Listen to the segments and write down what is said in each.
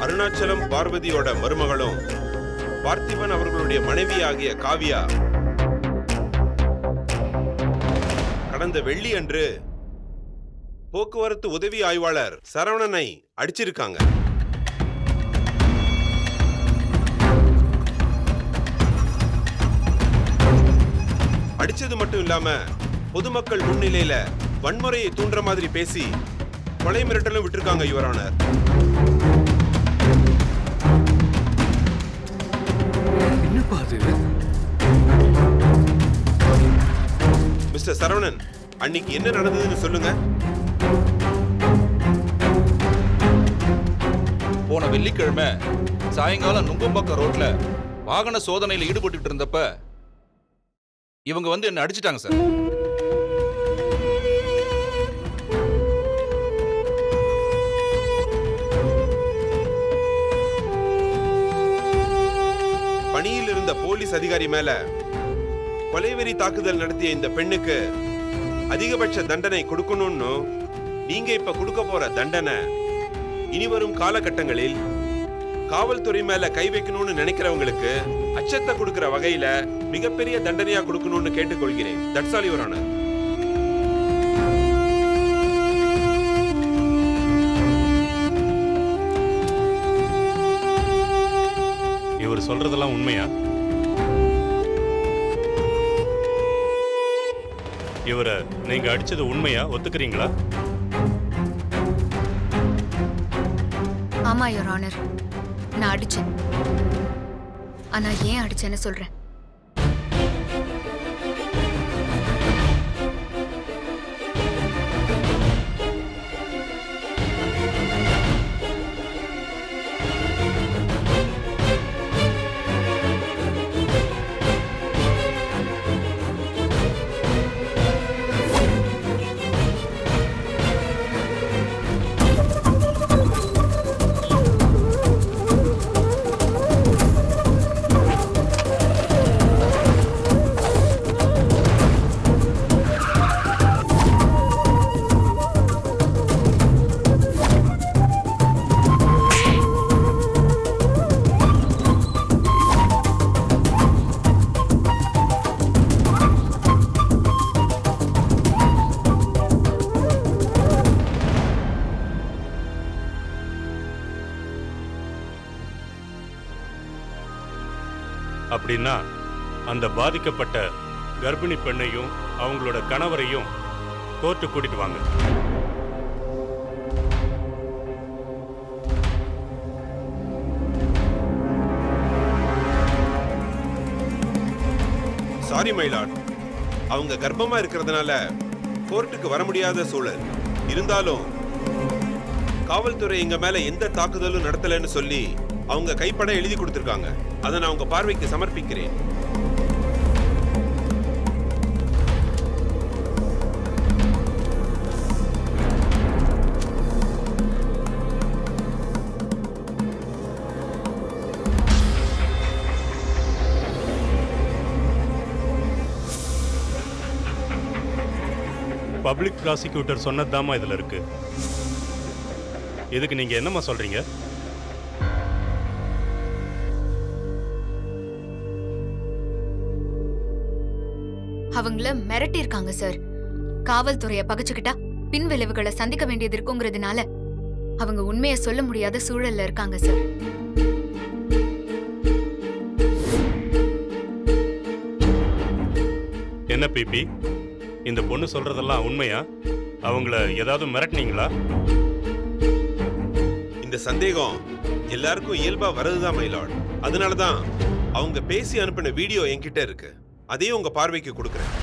அருணாச்சலம் பார்வதியோட மருமகளும் பார்த்திபன் அவர்களுடைய மனைவி ஆகிய காவியா கடந்த வெள்ளி அன்று போக்குவரத்து உதவி ஆய்வாளர் சரவணனை அடிச்சிருக்காங்க. அடிச்சது மட்டும் இல்லாம பொதுமக்கள் முன்னிலையில வன்முறையை தூண்டுற மாதிரி பேசி கொலை மிரட்டலும் விட்டுருக்காங்க யுவர் ஆனர். மிஸ்டர் சரவணன், அன்னைக்கு என்ன நடந்ததுன்னு சொல்லுங்க. போன வெள்ளிக்கிழமை சாயங்காலம் நுங்கம்பாக்கம் ரோட்ல வாகன சோதனையில் ஈடுபட்டு இருந்தப்ப இவங்க வந்து என்ன அடிச்சிட்டாங்க சார். பணியில் இருந்த போலீஸ் அதிகாரி மேல கொலைவெறி தாக்குதல் நடத்திய இந்த பெண்ணுக்கு அதிகபட்ச தண்டனை கொடுக்கணும்னு நீங்க இப்ப கொடுக்க போற தண்டனை இனிவரும் காலகட்டங்களில் காவல்துறை மேல கை வைக்கணும்னு நினைக்கிறவங்களுக்கு அச்சத்தை கொடுக்கிற வகையில மிகப்பெரிய தண்டனையா கொடுக்கணும்னு கேட்டுக்கொள்கிறேன். That's all your honour. இவர் சொல்றதெல்லாம் உண்மையா? இவரை நீங்க அடிச்சது உண்மையா? ஒத்துக்கிறீங்களா? ஆமா யுவர் ஆனர், நான் அடிச்சேன். ஆனா ஏன் அடிச்சேன்னு சொல்றேன். அப்படின்னா அந்த பாதிக்கப்பட்ட கர்ப்பிணி பெண்ணையும் அவங்களோட கணவரையும் கோர்ட்டு கூட்டிட்டு வாங்க. சாரி மைலாட், அவங்க கர்ப்பமா இருக்கிறதுனால கோர்ட்டுக்கு வர முடியாத சூழல். இருந்தாலும் காவல்துறை எங்க மேல எந்த தாக்குதலும் நடத்தலன்னு சொல்லி அவங்க கைப்பட எழுதி கொடுத்திருக்காங்க. அதை நான் உங்க பார்வைக்கு சமர்ப்பிக்கிறேன். பப்ளிக் ப்ராசிக்யூட்டர் சொன்னதுதாமா இதுல இருக்கு. இதுக்கு நீங்க என்னமா சொல்றீங்க? அவங்கள மிரட்டி இருக்காங்க சார். காவல்துறைய பகைச்சுக்கிட்டா பின் விளைவுகளை சந்திக்க வேண்டியது இருக்குங்கிறதுனால அவங்க உண்மையை சொல்ல முடியாத சூழல்ல இருக்காங்க சார். என்ன பிபி, இந்த பொண்ணு சொல்றதெல்லாம் உண்மையா? அவங்கள ஏதாவது மிரட்டினீங்களா? இந்த சந்தேகம் எல்லாருக்கும் இயல்பா வரதுதான் மைலாட். அதனாலதான் அவங்க பேசி அனுப்பின வீடியோ என்கிட்ட இருக்கு. அதையும் உங்க பார்வைக்கு கொடுக்கிறேன்.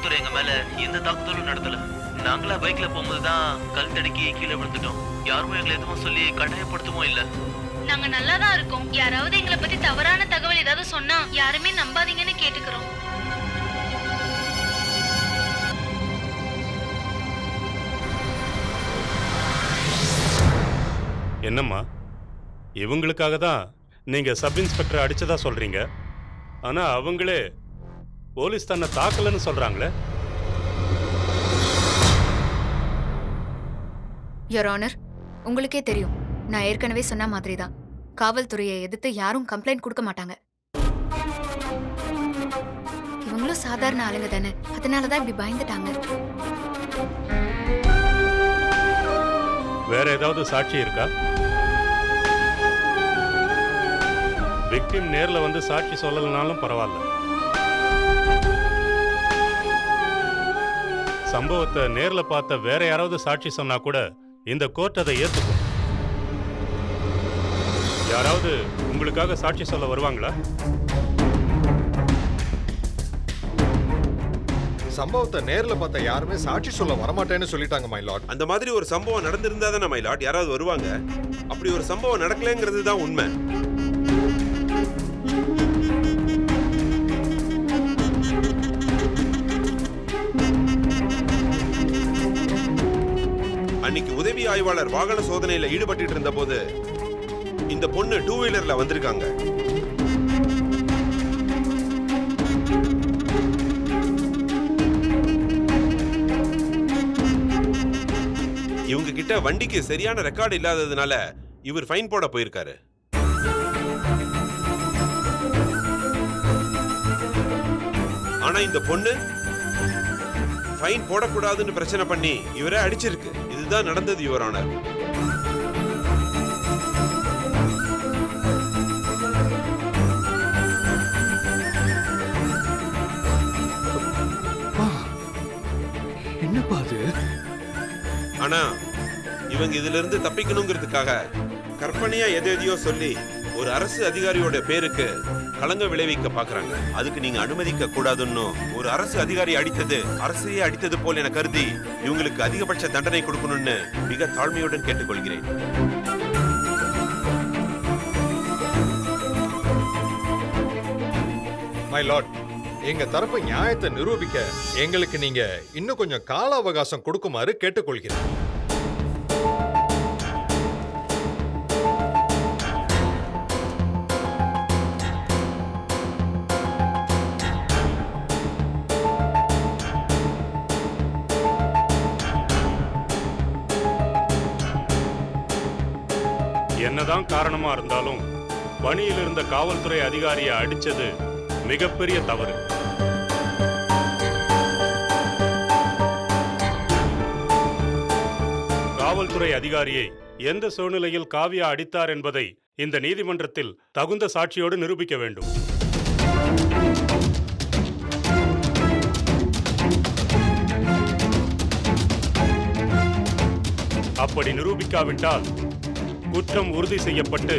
காவல்துறை எங்க மேல எந்த தாக்குதலும் நடத்தல. நாங்களா பைக்ல போகும்போது தான் கல் தடுக்கி கீழே விழுந்துட்டோம். யாரும் எங்களை எதுவும் சொல்லி கட்டாயப்படுத்தவும் இல்ல. நாங்க நல்லா தான் இருக்கோம். யாராவது எங்களை பத்தி தவறான தகவல் ஏதாவது சொன்னா யாருமே நம்பாதீங்கன்னு கேட்டுக்கிறோம். என்னம்மா, இவங்களுக்காக தான் நீங்க சப் இன்ஸ்பெக்டர் அடிச்சதா சொல்றீங்க. ஆனா அவங்களே போலீஸ் தன்னை தாக்கலன்னு சொல்றாங்களே. யுவர் ஆனர், உங்களுக்கே தெரியும், நான் ஏற்கனவே சொன்ன மாதிரி தான் காவல்துறையை எதிர்த்து யாரும் கம்ப்ளைண்ட் கொடுக்க மாட்டாங்க. இவங்களும் சாதாரண ஆளுங்க தானே, அதனாலதான் இப்படி பயந்துட்டாங்க. வேற ஏதாவது சாட்சி இருக்கா? விக்டிம் நேர்ல வந்து சாட்சி சொல்லலனாலும் பரவாயில்ல. சம்பவத்தை நேர்ல பார்த்த வேற யாராவது சாட்சி சொன்னா கூட இந்த கோர்ட் அதை ஏத்துக்கும். யாராவது உங்களுக்காக சாட்சி சொல்ல வருவாங்களா? சம்பவத்தை நேர்ல பார்த்த யாருமே சாட்சி சொல்ல வரமாட்டேன்னு சொல்லிட்டாங்க மை லார்ட். அந்த மாதிரி ஒரு சம்பவம் நடந்திருந்தா தானே மை லார்ட் யாராவது வருவாங்க. அப்படி ஒரு சம்பவம் நடக்கலங்கிறது தான் உண்மை. அன்னைக்கு உதவி ஆய்வாளர் வாகன சோதனையில ஈடுபட்டு இருந்த போது இந்த பொண்ணு 2 வீலர்ல வந்திருக்காங்க. இவங்க கிட்ட வண்டிக்கு சரியான ரெக்கார்டு இல்லாததுனால இவர் ஃபைன் போட போயிருக்காரு. ஆனா இந்த பொண்ணு ஃபைன் போடக்கூடாதுன்னு பிரச்சனை பண்ணி இவரை அடிச்சிருக்கு. இதுதான் நடந்தது யுவர் ஆனர். என்னப்பா அது? ஆனா இவங்க இதுல இருந்து தப்பிக்கணுங்கிறதுக்காக கற்பனையா எதையோ சொல்லி ஒரு அரசு அதிகாரியோட பேருக்கு களங்க விளைவிக்க பாக்குறாங்க. அதுக்கு நீங்க அனுமதிக்க கூடாதுன்னு ஒரு அரசு அதிகாரி அடித்தது அரசையே அடித்தது போல் என கருதி இவங்களுக்கு அதிகபட்ச தண்டனை கொடுக்கணும்னு மிக தாழ்மையுடன் கேட்டுக்கொள்கிறேன். மை லார்ட், எங்க தரப்பு நியாயத்தை நிரூபிக்க எங்களுக்கு நீங்க இன்னும் கொஞ்சம் கால அவகாசம் கொடுக்குமாறு கேட்டுக்கொள்கிறேன். என்னதான் காரணமா இருந்தாலும் பணியில் இருந்த காவல்துறை அதிகாரியை அடிச்சது மிகப்பெரிய தவறு. காவல்துறை அதிகாரியை எந்த சூழ்நிலையில் காவியா அடித்தார் என்பதை இந்த நீதிமன்றத்தில் தகுந்த சாட்சியோடு நிரூபிக்க வேண்டும். அப்படி நிரூபிக்காவிட்டால் குற்றம் உறுதி செய்யப்பட்டு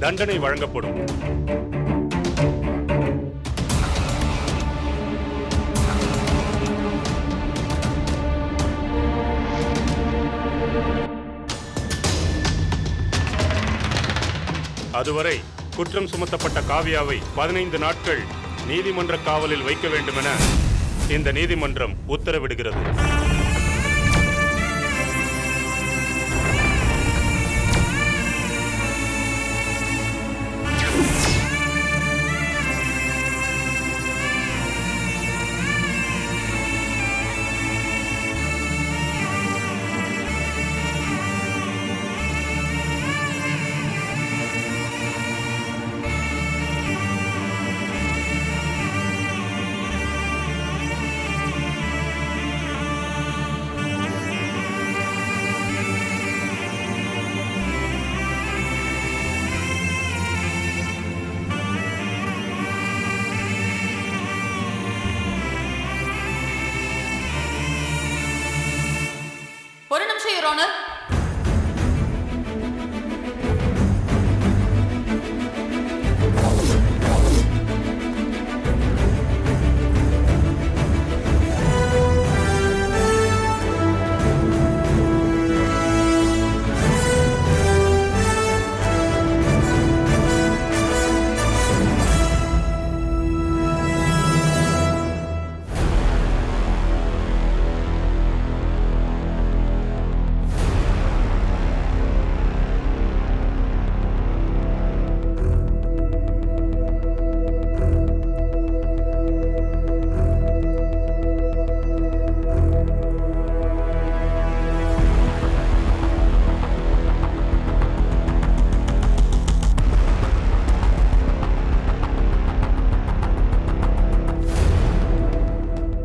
தண்டனை வழங்கப்படும். அதுவரை குற்றம் சுமத்தப்பட்ட காவியாவை 15 நாட்கள் நீதிமன்ற காவலில் வைக்க வேண்டுமென இந்த நீதிமன்றம் உத்தரவிடுகிறது. ஒரு நிமிஷம் யுவர் ஆனர்.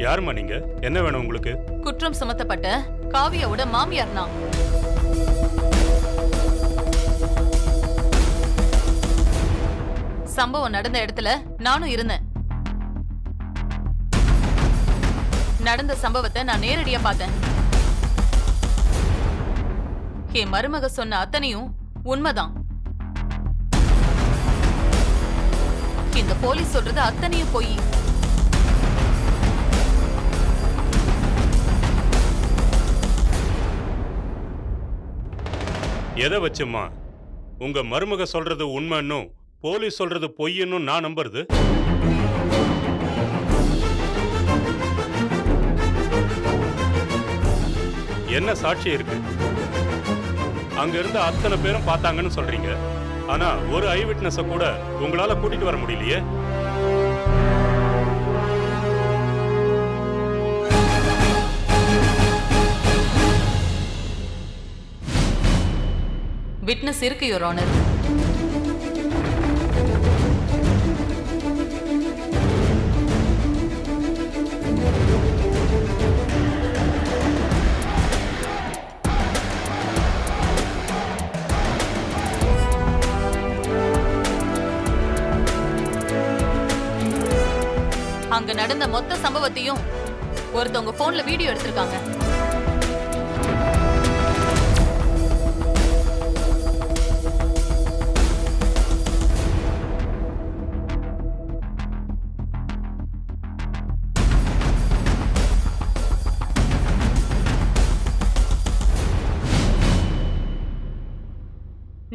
யாரும்மா நீங்க? என்ன வேணும் உங்களுக்கு? குற்றம் சுமத்தப்பட்ட காவியாவோட மாமியார் நான். சம்பவம் நடந்த இடத்துல நானும் இருந்தேன். நடந்த சம்பவத்தை நான் நேரடியா பார்த்தேன். என் மருமக சொன்ன அத்தனையும் உண்மைதான். இந்த போலீஸ் சொல்றது அத்தனையும் பொய். எதை வச்சுமா உங்க மருமக சொல்றது உண்மைன்னும் போலீஸ் சொல்றது பொய்ன்னு நான் நம்புறது? என்ன சாட்சி இருக்கு? அங்க இருந்த அத்தனை பேரும் பார்த்தாங்கன்னு சொல்றீங்க. ஆனா ஒரு ஐ விட்னஸ கூட உங்களால கூட்டிட்டு வர முடியலையே. விட்னஸ் இருக்கு யுவர் ஆனர். அங்க நடந்த மொத்த சம்பவத்தையும் ஒருத்தவங்க போன்ல வீடியோ எடுத்திருக்காங்க.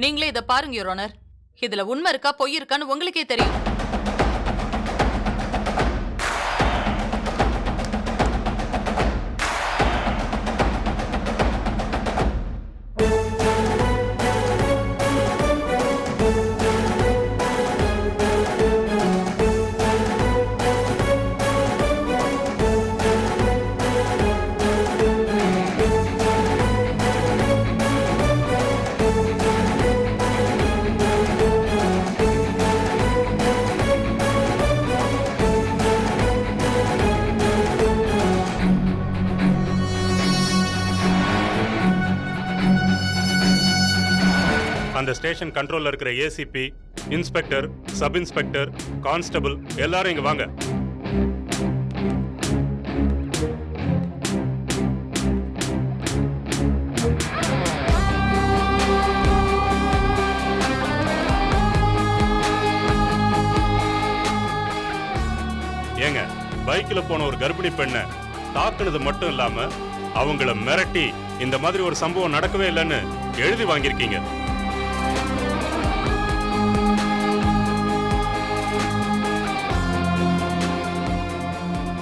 நீங்களே இத பாருங்க யுவர் ஆனர். இதுல உண்மை இருக்கா பொய் இருக்கான்னு உங்களுக்கே தெரியும். அந்த ஸ்டேஷன் கண்ட்ரோல்ல இருக்கிற ACP, inspector, sub inspector, constable எல்லாரும் இங்க வாங்க. ஏங்க, பைக்ல போன ஒரு கர்ப்பிணி பெண்ணை தாக்குனது மட்டும் இல்லாம அவங்கள மிரட்டி இந்த மாதிரி ஒரு சம்பவம் நடக்கவே இல்லைன்னு எழுதி வாங்கியிருக்கீங்க.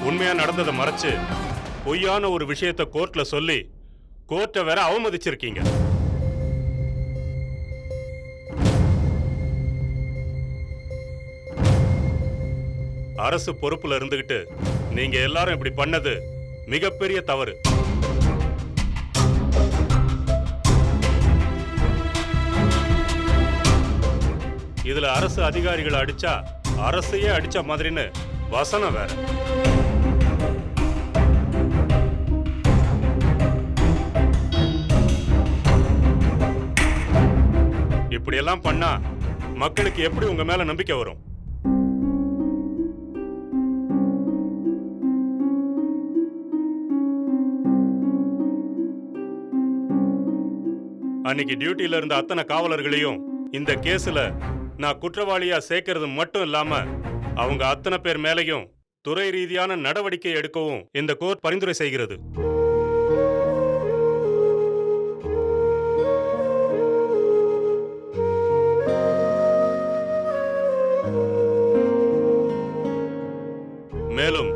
உண்மையா நடந்ததை மறைச்சு பொய்யான ஒரு விஷயத்தை கோர்ட்ல சொல்லி கோர்ட்டை வேற அவமதிச்சிருக்கீங்க. அரசு பொறுப்புல இருந்துகிட்டு நீங்க எல்லாரும் இப்படி பண்ணது மிகப்பெரிய தவறு. இதுல அரசு அதிகாரிகளை அடிச்சா அரசையே அடிச்ச மாதிரின்னு வசனம் வேற. இப்படி எல்லாம் பண்ணா மக்களுக்கு எப்படி உங்க மேல நம்பிக்கை வரும்? அன்னைக்கு டியூட்டில இருந்த அத்தனை காவலர்களையும் இந்த கேஸ்ல நான் குற்றவாளியா சேர்க்கிறது மட்டும் இல்லாம அவங்க அத்தனை பேர் மேலையும் துறை ரீதியான நடவடிக்கை எடுக்கவும் இந்த கோர்ட் பரிந்துரை செய்கிறது. மேலும்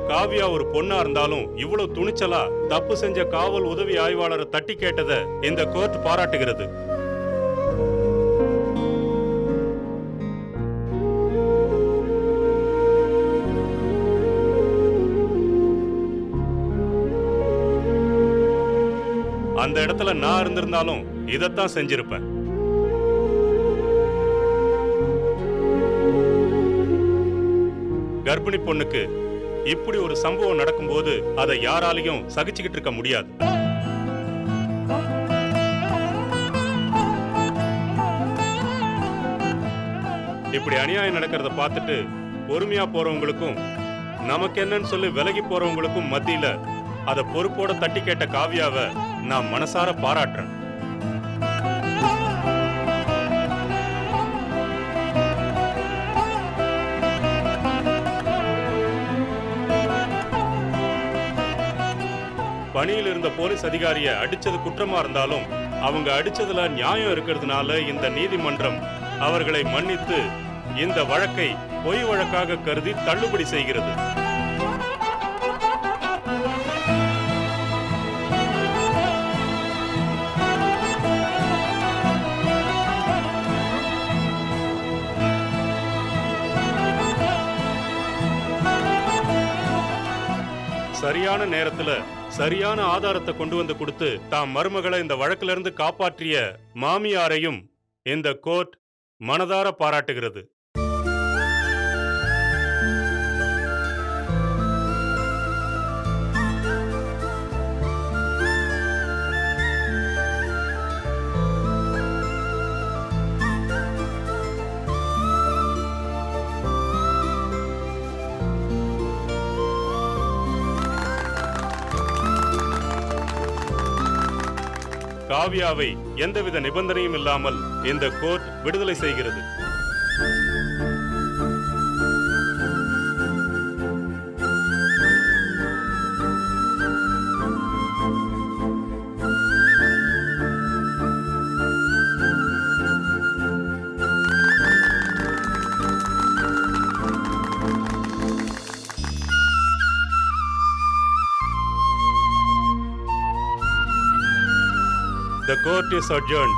காவியா ஒரு பொண்ணா இருந்தாலும் இவ்வளவு துணிச்சலா தப்பு செஞ்ச காவல் உதவி ஆய்வாளரை தட்டி கேட்டதை இந்த கோர்ட் பாராட்டுகிறது. அந்த இடத்துல நான் இருந்திருந்தாலும் இதைத்தான் செஞ்சிருப்பேன். கர்ப்பிணி பொண்ணுக்கு இப்படி ஒரு சம்பவம் நடக்கும்போது அதை யாராலையும் சகிச்சுக்கிட்டு இருக்க முடியாது. இப்படி அநியாயம் நடக்கிறத பார்த்துட்டு பொறுமையா போறவங்களுக்கும் நமக்கு என்னன்னு சொல்லி விலகி போறவங்களுக்கும் மத்தியில அத பொறுப்போட தட்டி கேட்ட காவியாவை நான் மனசார பாராட்டுறேன். பணியில் இருந்த போலீஸ் அதிகாரியை அடிச்சது குற்றமா இருந்தாலும் அவங்க அடிச்சதுல நியாயம் இருக்கிறதுனால இந்த நீதிமன்றம் அவர்களை மன்னித்து இந்த வழக்கை பொய் வழக்காக கருதி தள்ளுபடி செய்கிறது. சரியான நேரத்துல சரியான ஆதாரத்தை கொண்டு வந்து கொடுத்து தாம் மருமகளை இந்த வழக்கிலிருந்து இருந்து காப்பாற்றிய மாமியாரையும் இந்த கோர்ட் மனதார பாராட்டுகிறது. காவியாவை எந்தவித நிபந்தனையும் இல்லாமல் இந்த கோர்ட் விடுதலை செய்கிறது. The court is adjourned.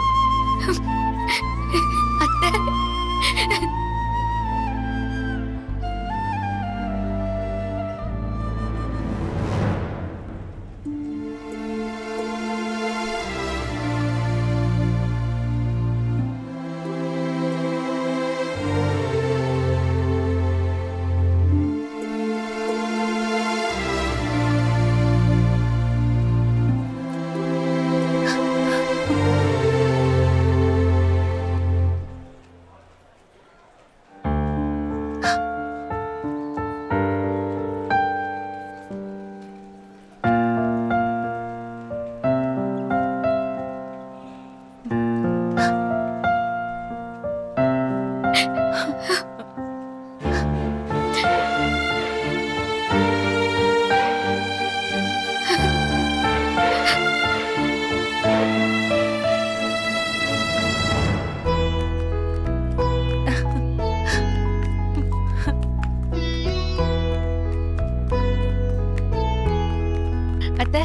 அத்தை,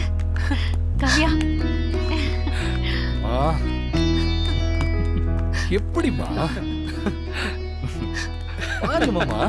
காவியா எப்படிமா பாரு மாமா